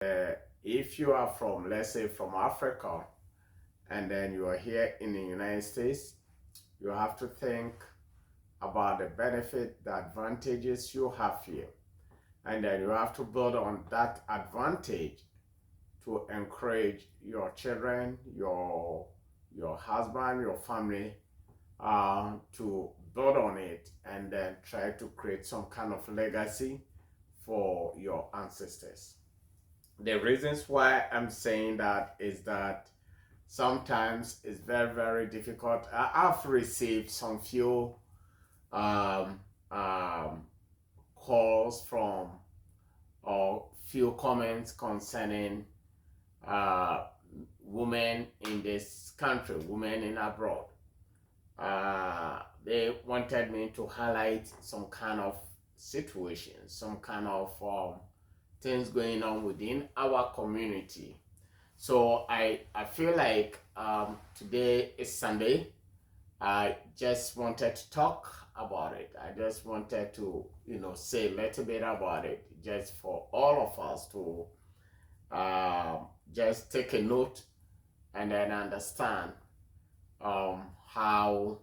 If you are from, let's say, from Africa, and then you are here in the United States, you have to think about the benefit, the advantages you have here. And then you have to build on that advantage to encourage your children, your husband, your family to build on it and then try to create some kind of legacy for your ancestors. The reasons why I'm saying that is that sometimes it's very, very difficult. I've received some few um, um, calls from or few comments concerning uh, women in this country, women in abroad. They wanted me to highlight some kind of situations, some kind of things going on within our community. So I feel like today is Sunday. I just wanted to talk about it. I just wanted to, say a little bit about it, just for all of us to just take a note and then understand how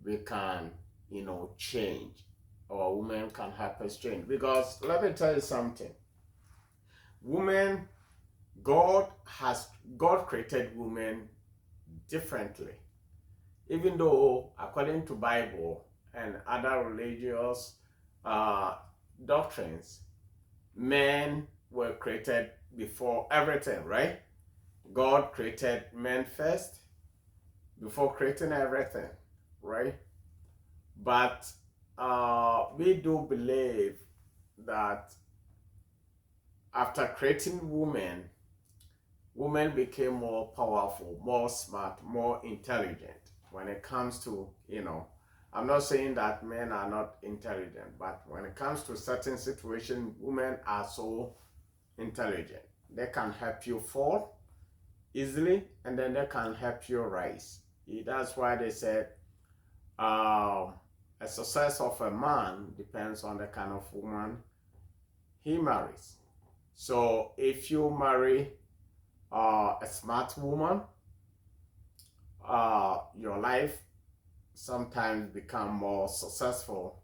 we can, change, or women can help us change. Because let me tell you something, women, God created women differently. Even though, according to Bible and other religious uh, doctrines, men were created before everything, right? God created men first before creating everything, right? But we do believe that after creating women, women became more powerful, more smart, more intelligent when it comes to, I'm not saying that men are not intelligent, but when it comes to certain situations, women are so intelligent. They can help you fall easily, and then they can help you rise. That's why they said a success of a man depends on the kind of woman he marries. So if you marry a smart woman, your life sometimes become more successful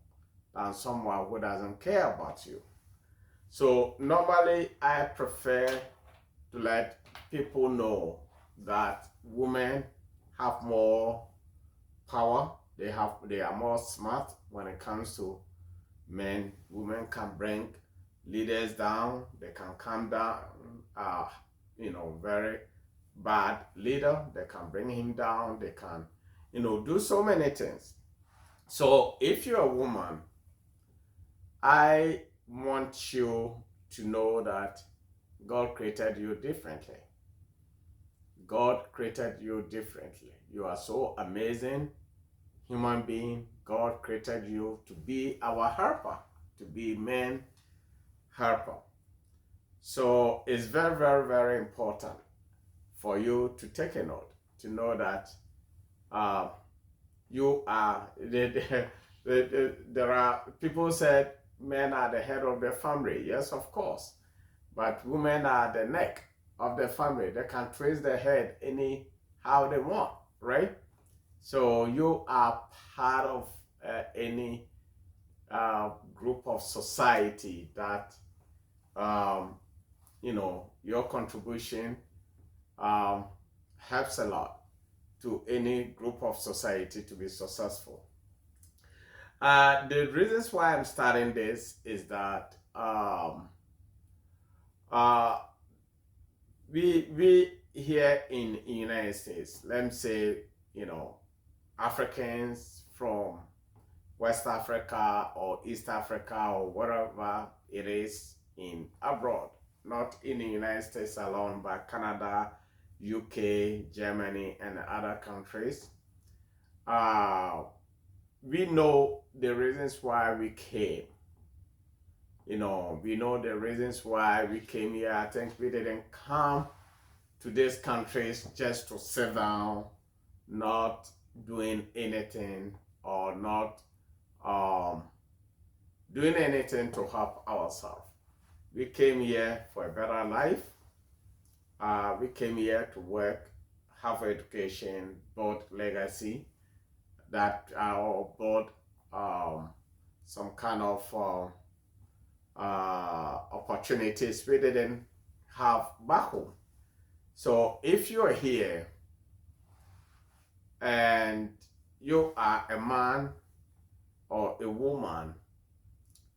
than someone who doesn't care about you. So normally I prefer to let people know that women have more power. They are more smart when it comes to men. Women can bring leaders down. They can calm down. Very bad leader. They can bring him down. They can, do so many things. So if you're a woman, I want you to know that God created you differently. God created you differently. You are so amazing human being. God created you to be our helper, to be men helper. So it's very, very, very important for you to take a note, to know that you are, there are, people said men are the head of the family. Yes, of course. But women are the neck of the family. They can twist their head any how they want, right? So you are part of any group of society that, your contribution um, helps a lot to any group of society to be successful. The reasons why I'm starting this is that uh, we here in the United States, let me say, Africans from West Africa or East Africa or wherever it is in abroad, not in the United States alone, but Canada, UK, Germany, and other countries. Uh, we know the reasons why we came. We know the reasons why we came here. I think we didn't come to these countries just to sit down, not doing anything, or not doing anything to help ourselves. We came here for a better life. We came here to work, have education, build legacy, that build some kind of opportunities we didn't have back home. So if you're here and you are a man or a woman,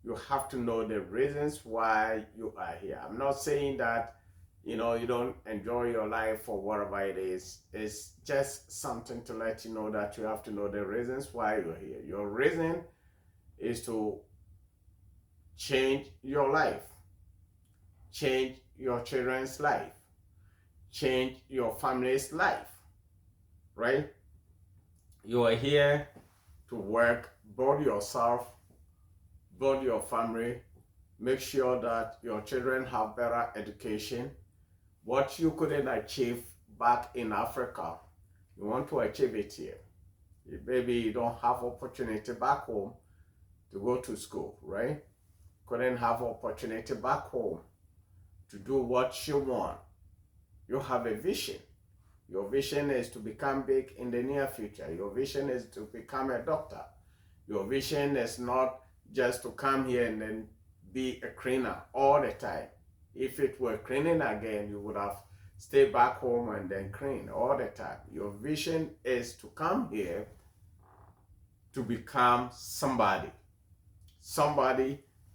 you have to know the reasons why you are here. I'm not saying that you don't enjoy your life or whatever it is. It's just something to let you know that you have to know the reasons why you're here. Your reason is to change your life, change your children's life, change your family's life, right? You are here to work, build yourself, build your family, make sure that your children have better education. What you couldn't achieve back in Africa, you want to achieve it here. Maybe you don't have opportunity back home to go to school, right? Couldn't have opportunity back home to do what you want. You have a vision. Your vision is to become big in the near future. Your vision is to become a doctor. Your vision is not just to come here and then be a cleaner all the time. If it were cleaning again, you would have stayed back home and then clean all the time. Your vision is to come here to become somebody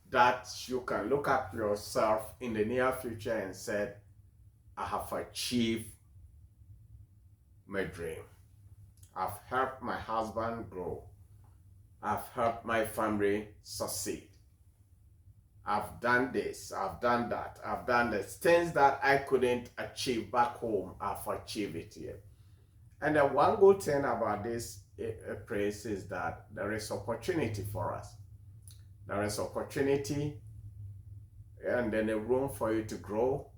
that you can look at yourself in the near future and say, I have achieved my dream. I've helped my husband grow. I've helped my family succeed. I've done this, I've done that, I've done this. Things that I couldn't achieve back home, I've achieved it here. And the one good thing about this place is that there is opportunity for us. There is opportunity and then a room for you to grow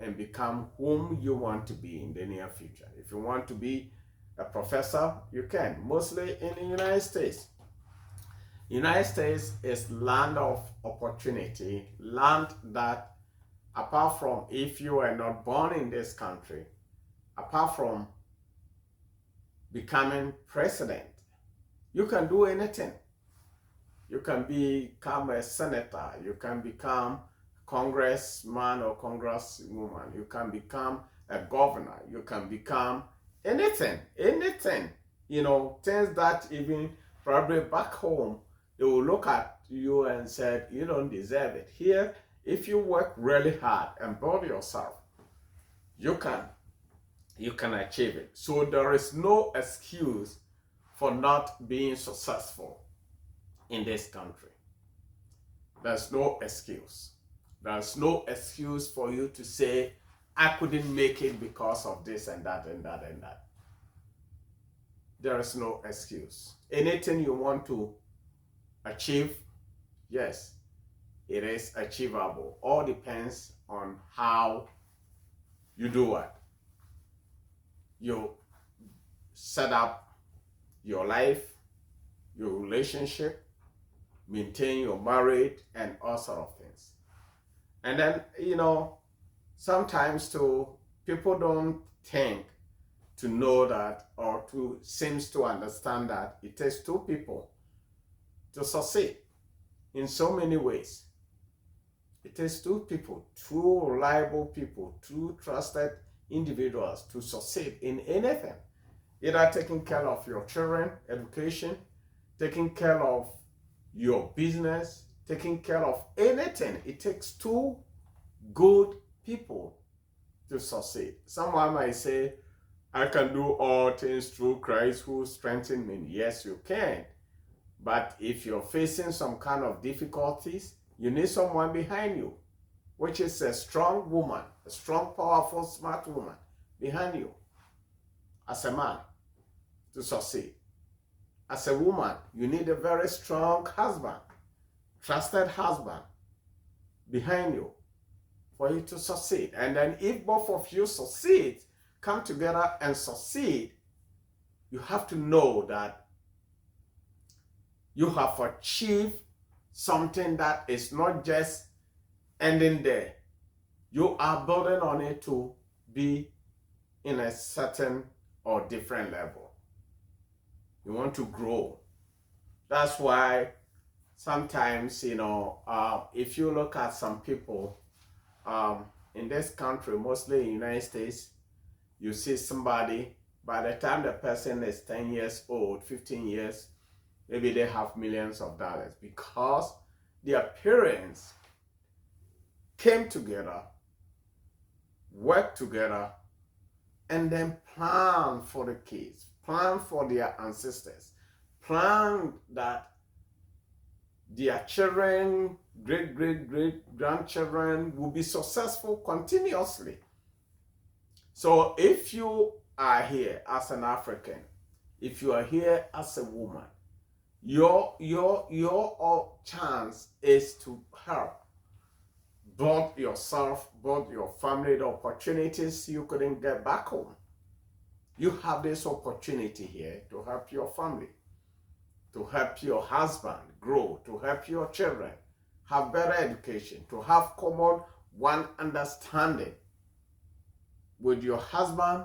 and become whom you want to be in the near future. If you want to be a professor, you can, mostly in the United States. United States is land of opportunity, land that apart from if you are not born in this country, apart from becoming president, you can do anything. You can become a senator, you can become congressman or congresswoman, you can become a governor, you can become anything, things that even probably back home, they will look at you and say, you don't deserve it. Here, if you work really hard and build yourself, you can achieve it. So there is no excuse for not being successful in this country. There's no excuse. There's no excuse for you to say, I couldn't make it because of this and that and that and that. There is no excuse. Anything you want to achieve, yes, it is achievable. All depends on how you do it. You set up your life, your relationship, maintain your marriage, and all sort of things. And then, sometimes too, people don't think to know that or to seems to understand that it takes two people to succeed in so many ways. It takes two people, two reliable people, two trusted individuals to succeed in anything. Either taking care of your children, education, taking care of your business, taking care of anything. It takes two good people to succeed. Someone might say, I can do all things through Christ who strengthens me. Yes, you can. But if you're facing some kind of difficulties, you need someone behind you, which is a strong woman, a strong, powerful, smart woman behind you. As a man, to succeed. As a woman, you need a very strong husband, trusted husband behind you for you to succeed. And then if both of you succeed, come together and succeed, you have to know that you have achieved something that is not just ending there. You are building on it to be in a certain or different level. You want to grow. That's why sometimes, if you look at some people in this country, mostly in the United States, you see somebody, by the time the person is 10 years old, 15 years, maybe they have millions of dollars because their parents came together, worked together, and then plan for the kids, plan for their ancestors, plan that their children, great grandchildren will be successful continuously. So if you are here as an African, if you are here as a woman, your chance is to help build yourself, build your family, the opportunities you couldn't get back home. You have this opportunity here to help your family, to help your husband grow, to help your children have better education, to have common one understanding with your husband,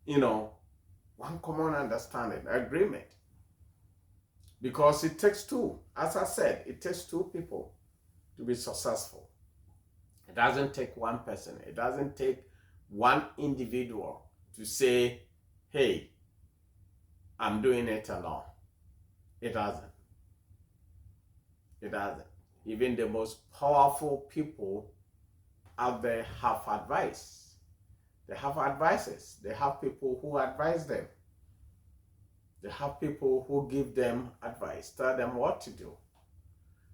one common understanding, agreement. Because it takes two. As I said, it takes two people to be successful. It doesn't take one person. It doesn't take one individual to say, hey, I'm doing it alone. It doesn't. It doesn't. Even the most powerful people out there have advice. They have advisors. They have people who advise them. They have people who give them advice, tell them what to do.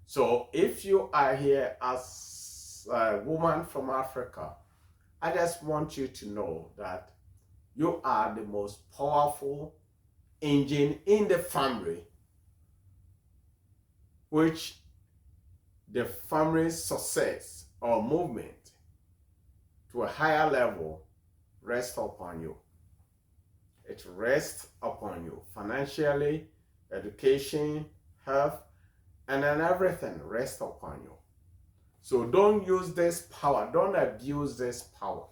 So if you are here as a woman from Africa, I just want you to know that you are the most powerful engine in the family, which the family's success or movement to a higher level rests upon you. It rests upon you financially, education, health, and then everything rests upon you. So don't use this power. Don't abuse this power.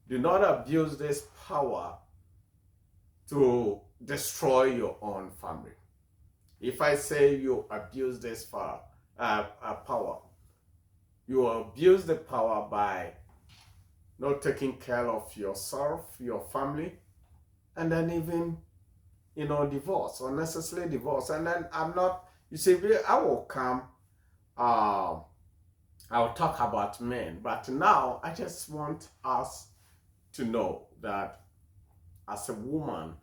Do not abuse this power to destroy your own family. If I say you abuse this power, you abuse the power by not taking care of yourself, your family, and then even, divorce, unnecessary divorce. And then I will come, I'll talk about men, but now I just want us to know that as a woman,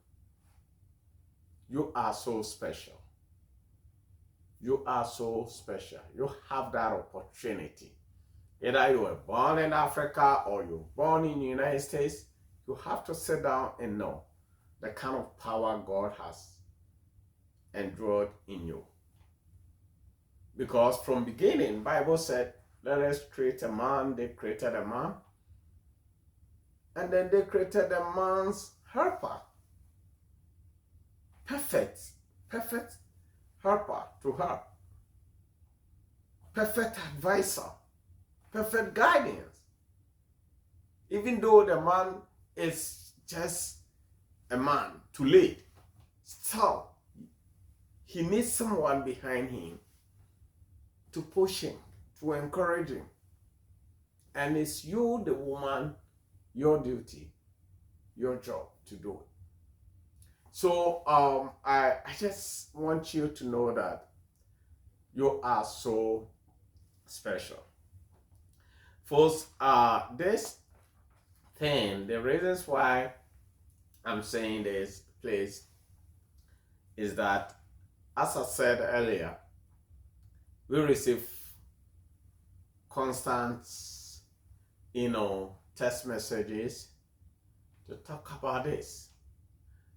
you are so special. You are so special. You have that opportunity. Either you were born in Africa or you're born in the United States, you have to sit down and know the kind of power God has endured in you. Because from beginning, Bible said, let us create a man. They created a man. And then they created a man's helper. Perfect helper to help. Perfect advisor. Perfect guidance. Even though the man is just a man to lead, still, he needs someone behind him to push him, to encourage him. And it's you, the woman, your duty, your job to do it. So I just want you to know that you are so special. First, this thing, the reasons why I'm saying this, please, is that, as I said earlier, we receive constant, text messages to talk about this.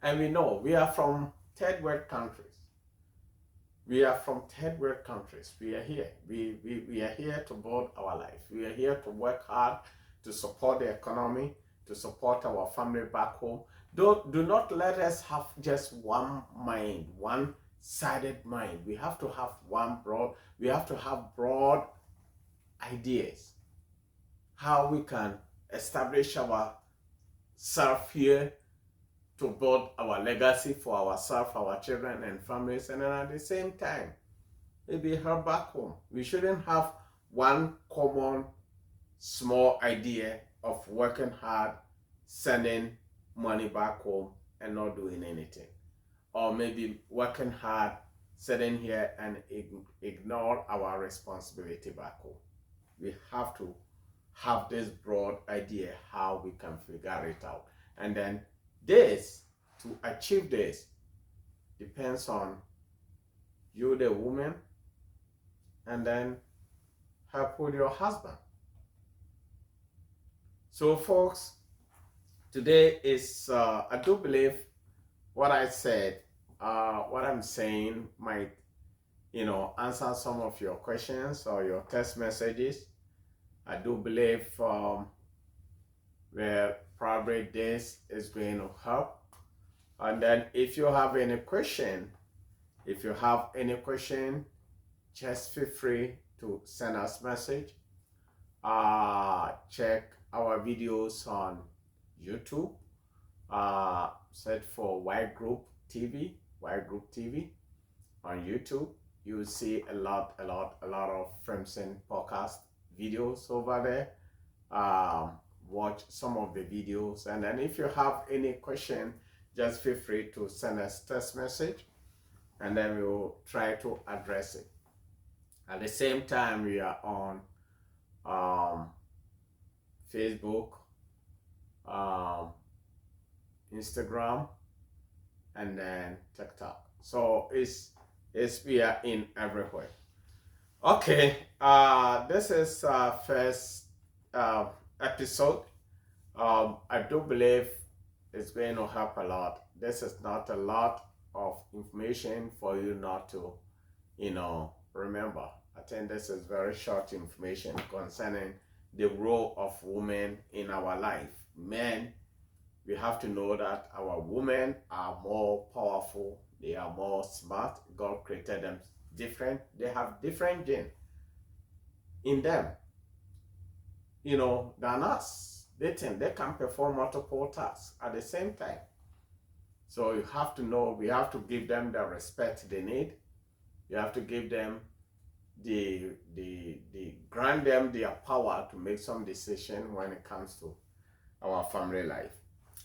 And we know we are from third world countries. We are from third world countries. We are here. We are here to build our life. We are here to work hard to support the economy, to support our family back home. Do not let us have just one mind, one-sided mind. We have to have we have to have broad ideas, how we can establish ourselves here to build our legacy for ourselves, our children and families, and then at the same time, maybe help back home. We shouldn't have one common small idea of working hard, sending money back home and not doing anything. Or maybe working hard, sitting here and ignore our responsibility back home. We have to have this broad idea how we can figure it out. And then this, to achieve this, depends on you, the woman, and then help with your husband. So folks, today is, I do believe what I said, what I'm saying might, answer some of your questions or your text messages. I do believe where probably this is going to help. And then if you have any question, just feel free to send us message. Check our videos on YouTube. Search for Y Group TV on YouTube. You will see a lot of Frimpson podcast videos over there. Watch some of the videos, and then if you have any question, just feel free to send us text message, and then we will try to address it. At the same time, we are on Facebook, Instagram, and then TikTok. So we are in everywhere. Okay, this is first episode. I do believe it's going to help a lot. This is not a lot of information for you not to, remember. I think this is very short information concerning the role of women in our life. Men, we have to know that our women are more powerful. They are more smart. God created them different. They have different genes in them, than us. They think they can perform multiple tasks at the same time. So you have to know, we have to give them the respect they need. You have to give them grant them their power to make some decision when it comes to our family life.